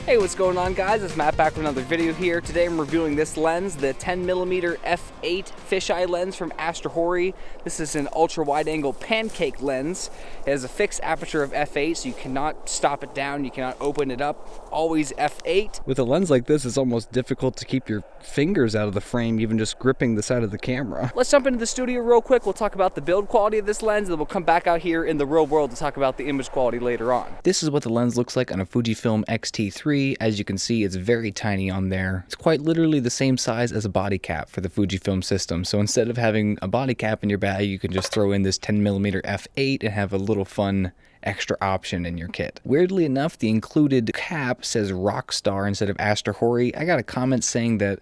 Hey, what's going on, guys? It's Matt back with another video here. Today I'm reviewing this lens, the 10mm f8 fisheye lens from AstrHori. This is an ultra wide angle pancake lens. It has a fixed aperture of f8, so you cannot stop it down, you cannot open it up, always f8. With a lens like this, it's almost difficult to keep your fingers out of the frame, even just gripping the side of the camera. Let's jump into the studio real quick. We'll talk about the build quality of this lens, and then we'll come back out here in the real world to talk about the image quality later on. This is what the lens looks like on a Fujifilm X-T3. As you can see, it's very tiny on there. It's quite literally the same size as a body cap for the Fujifilm system. So instead of having a body cap in your bag, you can just throw in this 10mm f8 and have a little fun extra option in your kit. Weirdly enough, the included cap says Rockstar instead of AstrHori. I got a comment saying that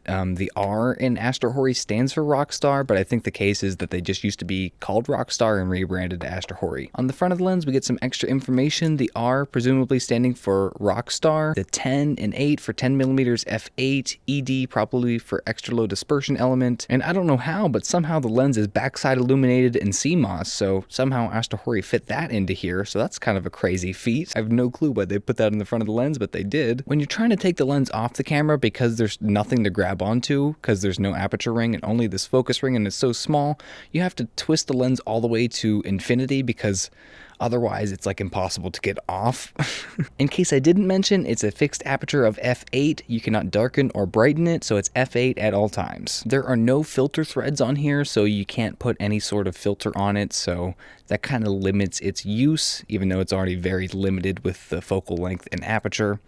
the R in AstrHori stands for Rockstar, but I think the case is that they just used to be called Rockstar and rebranded to AstrHori. On the front of the lens, we get some extra information. The R presumably standing for Rockstar, the 10 and 8 for 10mm f8, ED probably for extra low dispersion element, and I don't know how, but somehow the lens is backside illuminated in CMOS, so somehow AstrHori fit that into here, so that's kind of a crazy feat. I have no clue why they put that in the front of the lens, but they did. When you're trying to take the lens off the camera because there's nothing to grab onto, because there's no aperture ring and only this focus ring and it's so small, you have to twist the lens all the way to infinity because otherwise it's like impossible to get off. In case I didn't mention, it's a fixed aperture of f8. You cannot darken or brighten it, so it's f8 at all times. There are no filter threads on here, so you can't put any sort of filter on it, so that kind of limits its use, even though it's already very limited with the focal length and aperture.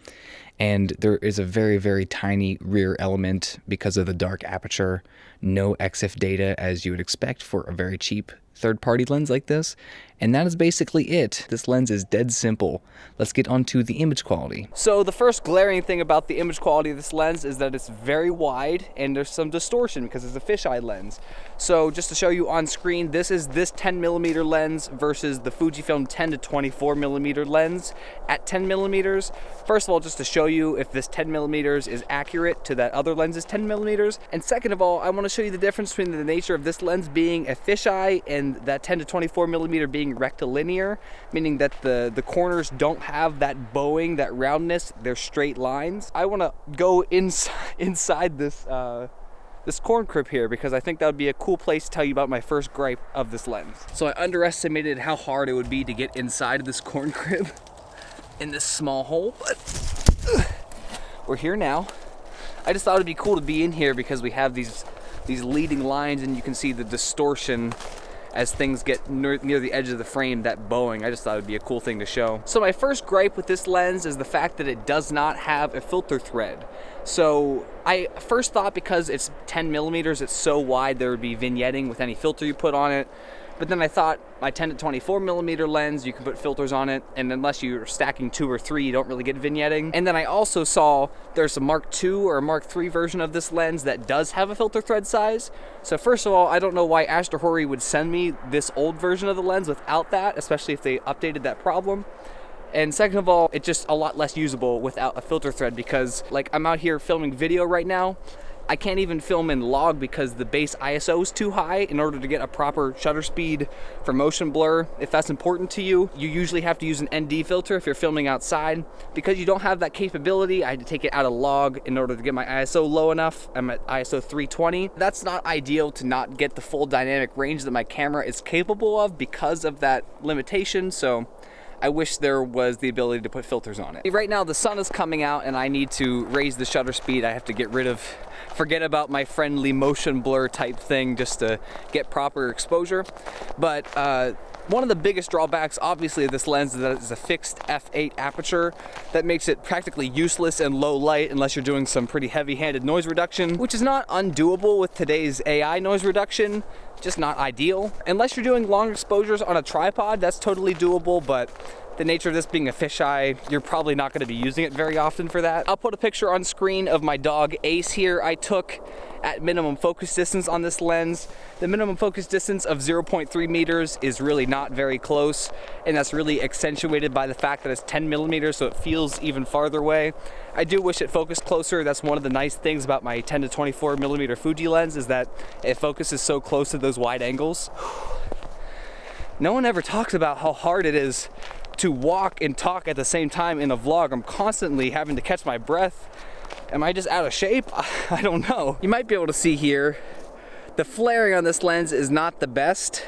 And there is a very, very tiny rear element because of the dark aperture. No EXIF data as you would expect for a very cheap third-party lens like this. And that is basically it. This lens is dead simple. Let's get onto the image quality. So the first glaring thing about the image quality of this lens is that it's very wide and there's some distortion because it's a fisheye lens. So just to show you on screen, this is this 10mm lens versus the Fujifilm 10 to 24mm lens at 10mm. First of all, just to show you if this 10mm is accurate to that other lens's 10mm. And second of all, I want to show you the difference between the nature of this lens being a fisheye and that 10 to 24mm being rectilinear, meaning that the corners don't have that bowing, that roundness, they're straight lines. I want to go inside this this corn crib here because I think that would be a cool place to tell you about my first gripe of this lens. So I underestimated how hard it would be to get inside of this corn crib in this small hole, but we're here now. I just thought it'd be cool to be in here because we have these leading lines and you can see the distortion as things get near the edge of the frame, that bowing. I just thought it'd be a cool thing to show. So my first gripe with this lens is the fact that it does not have a filter thread. So I first thought because it's 10mm, it's so wide there would be vignetting with any filter you put on it. But then I thought my 10 to 24mm lens, you can put filters on it, and unless you're stacking 2 or 3, you don't really get vignetting. And then I also saw there's a Mark II or a Mark III version of this lens that does have a filter thread size. So first of all, I don't know why AstrHori would send me this old version of the lens without that, especially if they updated that problem. And second of all, it's just a lot less usable without a filter thread because, like, I'm out here filming video right now. I can't even film in log because the base ISO is too high in order to get a proper shutter speed for motion blur. If that's important to you, you usually have to use an ND filter if you're filming outside. Because you don't have that capability, I had to take it out of log in order to get my ISO low enough. I'm at ISO 320. That's not ideal to not get the full dynamic range that my camera is capable of because of that limitation, so I wish there was the ability to put filters on it. Right now the sun is coming out and I need to raise the shutter speed. I have to forget about my friendly motion blur type thing just to get proper exposure. But one of the biggest drawbacks obviously of this lens is that it's a fixed f8 aperture that makes it practically useless in low light unless you're doing some pretty heavy-handed noise reduction, which is not undoable with today's AI noise reduction. Just not ideal. Unless you're doing long exposures on a tripod, that's totally doable, but the nature of this being a fisheye, you're probably not going to be using it very often for that. I'll put a picture on screen of my dog Ace here. I took at minimum focus distance on this lens. The minimum focus distance of 0.3 meters is really not very close, and that's really accentuated by the fact that it's 10mm, so it feels even farther away. I do wish it focused closer. That's one of the nice things about my 10 to 24mm Fuji lens is that it focuses so close to those wide angles. No one ever talks about how hard it is to walk and talk at the same time in a vlog. I'm constantly having to catch my breath. Am I just out of shape? I don't know. You might be able to see here, the flaring on this lens is not the best.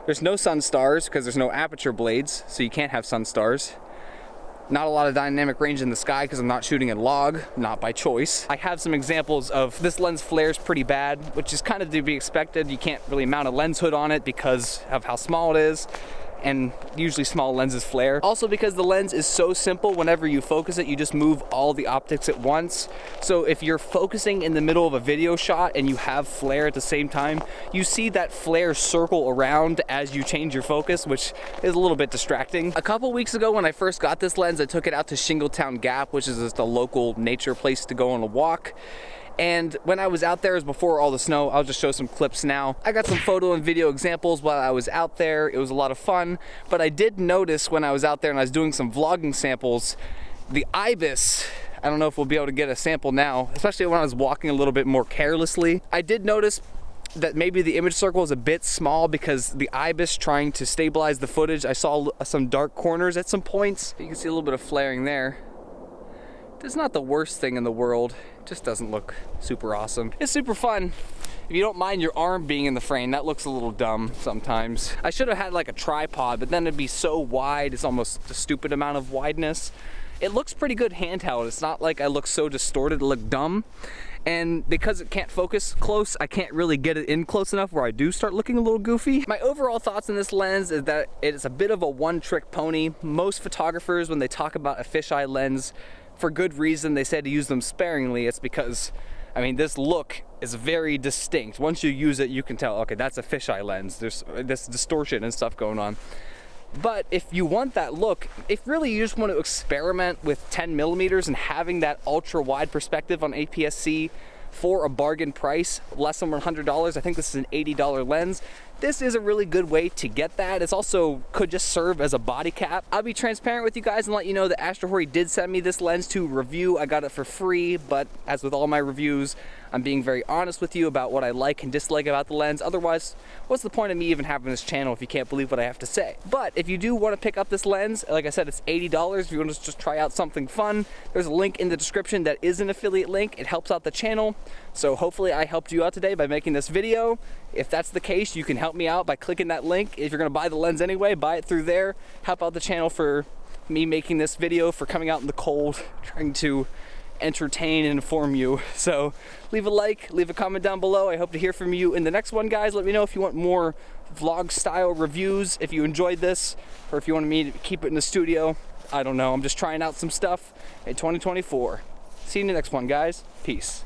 There's no sun stars because there's no aperture blades, so you can't have sun stars. Not a lot of dynamic range in the sky because I'm not shooting in log, not by choice. I have some examples of this lens flares pretty bad, which is kind of to be expected. You can't really mount a lens hood on it because of how small it is, and usually small lenses flare. Also because the lens is so simple, whenever you focus it, you just move all the optics at once. So if you're focusing in the middle of a video shot and you have flare at the same time, you see that flare circle around as you change your focus, which is a little bit distracting. A couple weeks ago when I first got this lens, I took it out to Shingletown Gap, which is just a local nature place to go on a walk. And when I was out there, it was before all the snow. I'll just show some clips now. I got some photo and video examples while I was out there. It was a lot of fun, but I did notice when I was out there and I was doing some vlogging samples, the ibis, I don't know if we'll be able to get a sample now, especially when I was walking a little bit more carelessly. I did notice that maybe the image circle is a bit small because the ibis trying to stabilize the footage. I saw some dark corners at some points. You can see a little bit of flaring there. It's not the worst thing in the world. It just doesn't look super awesome. It's super fun. If you don't mind your arm being in the frame, that looks a little dumb sometimes. I should have had like a tripod, but then it'd be so wide, it's almost a stupid amount of wideness. It looks pretty good handheld. It's not like I look so distorted to look dumb. And because it can't focus close, I can't really get it in close enough where I do start looking a little goofy. My overall thoughts on this lens is that it's a bit of a one-trick pony. Most photographers, when they talk about a fisheye lens, for good reason, they say to use them sparingly. It's because, I mean, this look is very distinct. Once you use it, you can tell, okay, that's a fisheye lens. There's this distortion and stuff going on. But if you want that look, if really you just want to experiment with 10 millimeters and having that ultra wide perspective on APS-C for a bargain price, less than $100, I think this is an $80 lens. This is a really good way to get that. It's also could just serve as a body cap. I'll be transparent with you guys and let you know that AstrHori did send me this lens to review. I got it for free, but as with all my reviews, I'm being very honest with you about what I like and dislike about the lens. Otherwise, what's the point of me even having this channel if you can't believe what I have to say? But if you do want to pick up this lens, like I said, it's $80. If you want to just try out something fun, there's a link in the description that is an affiliate link. It helps out the channel. So hopefully I helped you out today by making this video. If that's the case, you can help me out by clicking that link. If you're going to buy the lens anyway, buy it through there. Help out the channel for me making this video, for coming out in the cold, trying to entertain and inform you. So leave a like, leave a comment down below. I hope to hear from you in the next one, guys. Let me know if you want more vlog style reviews, if you enjoyed this, or if you want me to keep it in the studio. I don't know. I'm just trying out some stuff in 2024. See you in the next one, guys. Peace.